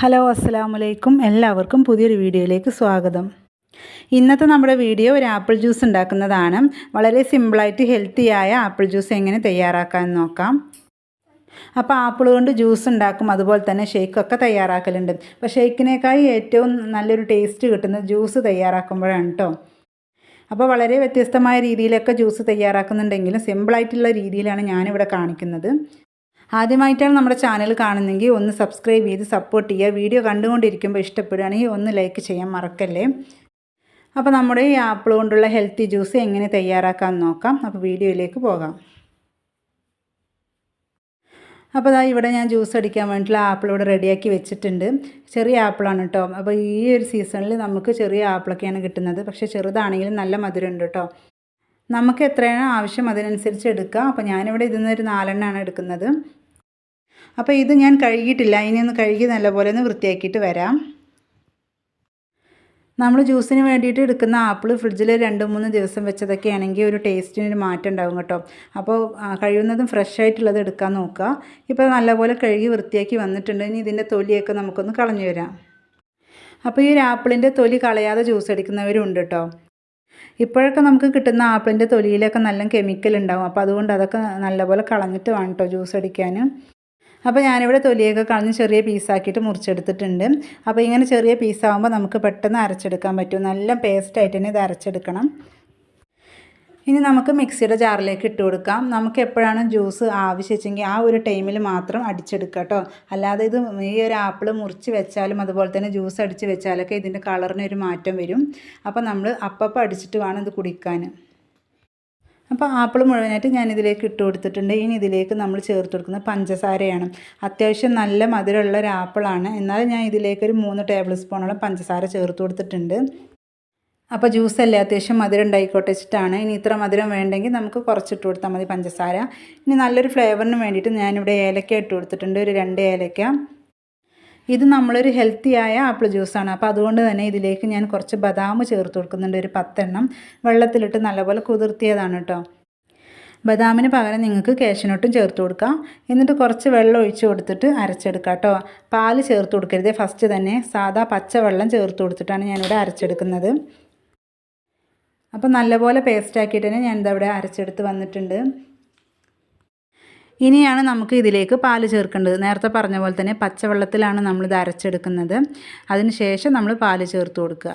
Hello അസ്സലാമു അലൈക്കും. എല്ലാവർക്കും പുതിയൊരു വീഡിയോയിലേക്ക് സ്വാഗതം. ഇന്നത്തെ നമ്മുടെ വീഡിയോ ഒരു ആപ്പിൾ ജ്യൂസ് ഉണ്ടാക്കുന്നതാണ്. വളരെ സിമ്പിളായിട്ട് ഹെൽത്തിയായ ആപ്പിൾ ജ്യൂസ് എങ്ങനെ തയ്യാറാക്കാൻ നോക്കാം. അപ്പോൾ ആപ്പിൾ കൊണ്ട് ജ്യൂസ് ഉണ്ടാക്കും, അതുപോലെ തന്നെ ഷേക്കൊക്കെ തയ്യാറാക്കലുണ്ട്. അപ്പോൾ ഷേക്കിനേക്കായി ഏറ്റവും നല്ലൊരു ടേസ്റ്റ് കിട്ടുന്നത് ജ്യൂസ് തയ്യാറാക്കുമ്പോഴാണ് കേട്ടോ. അപ്പോൾ വളരെ വ്യത്യസ്തമായ രീതിയിലൊക്കെ ജ്യൂസ് തയ്യാറാക്കുന്നുണ്ടെങ്കിലും സിമ്പിളായിട്ടുള്ള രീതിയിലാണ് ഞാനിവിടെ കാണിക്കുന്നത്. ആദ്യമായിട്ടാണ് നമ്മുടെ ചാനൽ കാണുന്നതെങ്കിൽ ഒന്ന് സബ്സ്ക്രൈബ് ചെയ്ത് സപ്പോർട്ട് ചെയ്യുക. വീഡിയോ കണ്ടുകൊണ്ടിരിക്കുമ്പോൾ ഇഷ്ടപ്പെടുകയാണെങ്കിൽ ഒന്ന് ലൈക്ക് ചെയ്യാൻ മറക്കല്ലേ. അപ്പോൾ നമ്മുടെ ഈ ആപ്പിൾ കൊണ്ടുള്ള ഹെൽത്തി ജ്യൂസ് എങ്ങനെ തയ്യാറാക്കാൻ നോക്കാം. അപ്പോൾ വീഡിയോയിലേക്ക് പോകാം. അപ്പോൾ അതാ ഇവിടെ ഞാൻ ജ്യൂസ് അടിക്കാൻ വേണ്ടിയിട്ടുള്ള ആപ്പിൾ ഇവിടെ റെഡിയാക്കി വെച്ചിട്ടുണ്ട്. ചെറിയ ആപ്പിളാണ് കേട്ടോ. അപ്പോൾ ഈ ഒരു സീസണിൽ നമുക്ക് ചെറിയ ആപ്പിളൊക്കെയാണ് കിട്ടുന്നത്. പക്ഷേ ചെറുതാണെങ്കിലും നല്ല മധുരമുണ്ട് കേട്ടോ. നമുക്ക് എത്രയാണോ ആവശ്യം അതിനനുസരിച്ച് എടുക്കുക. അപ്പോൾ ഞാനിവിടെ ഇതിൽ നിന്നൊരു 4 എണ്ണമാണ് എടുക്കുന്നത്. അപ്പോൾ ഇത് ഞാൻ കഴുകിയിട്ടില്ല, ഇനി ഒന്ന് കഴുകി നല്ലപോലെ ഒന്ന് വൃത്തിയാക്കിയിട്ട് വരാം. നമ്മൾ ജ്യൂസിന് വേണ്ടിയിട്ട് എടുക്കുന്ന ആപ്പിൾ ഫ്രിഡ്ജിൽ 2-3 ദിവസം വെച്ചതൊക്കെ ആണെങ്കിൽ ഒരു ടേസ്റ്റിനൊരു മാറ്റം ഉണ്ടാകും കേട്ടോ. അപ്പോൾ കഴിയുന്നതും ഫ്രഷ് ആയിട്ടുള്ളത് എടുക്കാൻ നോക്കുക. ഇപ്പോൾ നല്ലപോലെ കഴുകി വൃത്തിയാക്കി വന്നിട്ടുണ്ട്. ഇനി ഇതിൻ്റെ തൊലിയൊക്കെ നമുക്കൊന്ന് കളഞ്ഞു വരാം. അപ്പോൾ ഈ ഒരു ആപ്പിളിൻ്റെ തൊലി കളയാതെ ജ്യൂസ് അടിക്കുന്നവരും ഉണ്ട് കേട്ടോ. ഇപ്പോഴൊക്കെ നമുക്ക് കിട്ടുന്ന ആപ്പിളിൻ്റെ തൊലിയിലൊക്കെ നല്ല കെമിക്കൽ ഉണ്ടാവും. അപ്പോൾ അതുകൊണ്ട് അതൊക്കെ നല്ലപോലെ കളഞ്ഞിട്ട് വേണം കേട്ടോ ജ്യൂസ് അടിക്കാൻ. അപ്പോൾ ഞാനിവിടെ തൊലിയൊക്കെ കളഞ്ഞ് ചെറിയ പീസാക്കിയിട്ട് മുറിച്ചെടുത്തിട്ടുണ്ട്. അപ്പോൾ ഇങ്ങനെ ചെറിയ പീസാകുമ്പോൾ നമുക്ക് പെട്ടെന്ന് അരച്ചെടുക്കാൻ പറ്റും. നല്ല പേസ്റ്റായിട്ട് തന്നെ ഇത് അരച്ചെടുക്കണം. ഇനി നമുക്ക് മിക്സിയുടെ ജാറിലേക്ക് ഇട്ട് കൊടുക്കാം. നമുക്ക് എപ്പോഴാണ് ജ്യൂസ് ആവശ്യിച്ചെങ്കിൽ ആ ഒരു ടൈമിൽ മാത്രം അടിച്ചെടുക്കുക കേട്ടോ. അല്ലാതെ ഇത് ഈ ഒരു ആപ്പിൾ മുറിച്ച് വെച്ചാലും അതുപോലെ തന്നെ ജ്യൂസ് അടിച്ച് വെച്ചാലൊക്കെ ഇതിൻ്റെ കളറിനൊരു മാറ്റം വരും. അപ്പോൾ നമ്മൾ അപ്പം അടിച്ചിട്ട് വേണം ഇത് കുടിക്കാൻ. അപ്പോൾ ആപ്പിൾ മുഴുവനായിട്ട് ഞാനിതിലേക്ക് ഇട്ട് കൊടുത്തിട്ടുണ്ട്. ഇനി ഇതിലേക്ക് നമ്മൾ ചേർത്ത് കൊടുക്കുന്നത് പഞ്ചസാരയാണ്. അത്യാവശ്യം നല്ല മധുരമുള്ള ഒരു ആപ്പിളാണ്. എന്നാലും ഞാൻ ഇതിലേക്കൊരു 3 ടേബിൾ സ്പൂണോളം പഞ്ചസാര ചേർത്ത് കൊടുത്തിട്ടുണ്ട്. അപ്പോൾ ജ്യൂസല്ലേ അത്യാവശ്യം മധുരം ഉണ്ടായിക്കോട്ടെ വെച്ചിട്ടാണ്. ഇനി ഇത്ര മധുരം വേണ്ടെങ്കിൽ നമുക്ക് കുറച്ചിട്ട് കൊടുത്താൽ മതി പഞ്ചസാര. ഇനി നല്ലൊരു ഫ്ലേവറിന് വേണ്ടിയിട്ട് ഞാനിവിടെ ഏലക്ക ഇട്ട് കൊടുത്തിട്ടുണ്ട്, ഒരു 2 ഏലക്ക. ഇത് നമ്മളൊരു ഹെൽത്തിയായ ആപ്പിൾ ജ്യൂസാണ്. അപ്പോൾ അതുകൊണ്ട് തന്നെ ഇതിലേക്ക് ഞാൻ കുറച്ച് ബദാം ചേർത്ത് കൊടുക്കുന്നുണ്ട്, ഒരു 10 എണ്ണം. വെള്ളത്തിലിട്ട് നല്ലപോലെ കുതിർത്തിയതാണ് കേട്ടോ. ബദാമിന് പകരം നിങ്ങൾക്ക് കാഷ്യൂനട്ടും ചേർത്ത് കൊടുക്കാം. എന്നിട്ട് കുറച്ച് വെള്ളം ഒഴിച്ച് കൊടുത്തിട്ട് അരച്ചെടുക്കാം കേട്ടോ. പാല് ചേർത്ത് കൊടുക്കരുത്, ഫസ്റ്റ് തന്നെ സാദാ പച്ചവെള്ളം ചേർത്ത് കൊടുത്തിട്ടാണ് ഞാനിവിടെ അരച്ചെടുക്കുന്നത്. അപ്പോൾ നല്ലപോലെ പേസ്റ്റാക്കിയിട്ട് തന്നെ ഞാനിത് അവിടെ അരച്ചെടുത്ത് വന്നിട്ടുണ്ട്. ഇനിയാണ് നമുക്ക് ഇതിലേക്ക് പാല് ചേർക്കേണ്ടത്. നേരത്തെ പറഞ്ഞ പോലെ തന്നെ പച്ചവെള്ളത്തിലാണ് നമ്മളിത് അരച്ചെടുക്കുന്നത്. അതിന് ശേഷം നമ്മൾ പാല് ചേർത്ത് കൊടുക്കുക.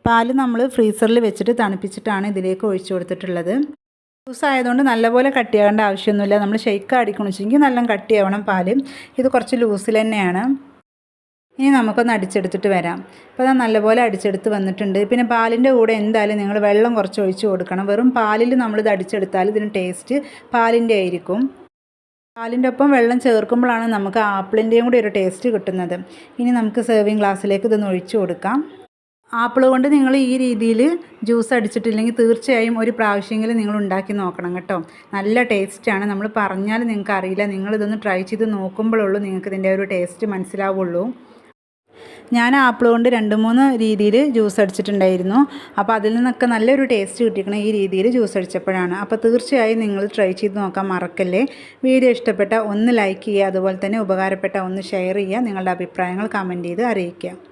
പാല് നമ്മൾ ഫ്രീസറിൽ വെച്ചിട്ട് തണുപ്പിച്ചിട്ടാണ് ഇതിലേക്ക് ഒഴിച്ചു കൊടുത്തിട്ടുള്ളത്. ജ്യൂസ് ആയതുകൊണ്ട് നല്ലപോലെ കട്ടിയാകേണ്ട ആവശ്യമൊന്നുമില്ല. നമ്മൾ ഷെയ്ക്ക് അടിക്കണമെന്ന് വെച്ചെങ്കിൽ നല്ല കട്ടിയാവണം പാല്. ഇത് കുറച്ച് ലൂസിൽ തന്നെയാണ്. ഇനി നമുക്കൊന്ന് അടിച്ചെടുത്തിട്ട് വരാം. അപ്പോൾ അത് നല്ലപോലെ അടിച്ചെടുത്ത് വന്നിട്ടുണ്ട്. പിന്നെ പാലിൻ്റെ കൂടെ എന്തായാലും നിങ്ങൾ വെള്ളം കുറച്ച് ഒഴിച്ച് കൊടുക്കണം. വെറും പാലിൽ നമ്മളിത് അടിച്ചെടുത്താൽ ഇതിന് ടേസ്റ്റ് പാലിൻ്റെ ആയിരിക്കും. പാലിൻ്റെ ഒപ്പം വെള്ളം ചേർക്കുമ്പോഴാണ് നമുക്ക് ആപ്പിളിൻ്റെയും കൂടി ഒരു ടേസ്റ്റ് കിട്ടുന്നത്. ഇനി നമുക്ക് സെർവിങ് ഗ്ലാസ്സിലേക്ക് ഇതൊന്ന് ഒഴിച്ചു കൊടുക്കാം. ആപ്പിൾ കൊണ്ട് നിങ്ങൾ ഈ രീതിയിൽ ജ്യൂസ് അടിച്ചിട്ടില്ലെങ്കിൽ തീർച്ചയായും ഒരു പ്രാവശ്യമെങ്കിലും നിങ്ങൾ ഉണ്ടാക്കി നോക്കണം കേട്ടോ. നല്ല ടേസ്റ്റാണ്. നമ്മൾ പറഞ്ഞാൽ നിങ്ങൾക്ക് അറിയില്ല, നിങ്ങളിതൊന്ന് ട്രൈ ചെയ്ത് നോക്കുമ്പോഴുള്ളൂ നിങ്ങൾക്ക് ഇതിൻ്റെ ഒരു ടേസ്റ്റ് മനസ്സിലാവുള്ളൂ. ഞാൻ ആപ്പിൾ കൊണ്ട് 2-3 രീതിയിൽ ജ്യൂസ് അടിച്ചിട്ടുണ്ടായിരുന്നു. അപ്പോൾ അതിൽ നിന്നൊക്കെ നല്ലൊരു ടേസ്റ്റ് കിട്ടിയിരിക്കണം ഈ രീതിയിൽ ജ്യൂസ് അടിച്ചപ്പോഴാണ്. അപ്പോൾ തീർച്ചയായും നിങ്ങൾ ട്രൈ ചെയ്ത് നോക്കാൻ മറക്കല്ലേ. വീഡിയോ ഇഷ്ടപ്പെട്ട ഒന്ന് ലൈക്ക് ചെയ്യുക, അതുപോലെ തന്നെ ഉപകാരപ്പെട്ട ഒന്ന് ഷെയർ ചെയ്യുക, നിങ്ങളുടെ അഭിപ്രായങ്ങൾ കമൻറ്റ് ചെയ്ത് അറിയിക്കുക.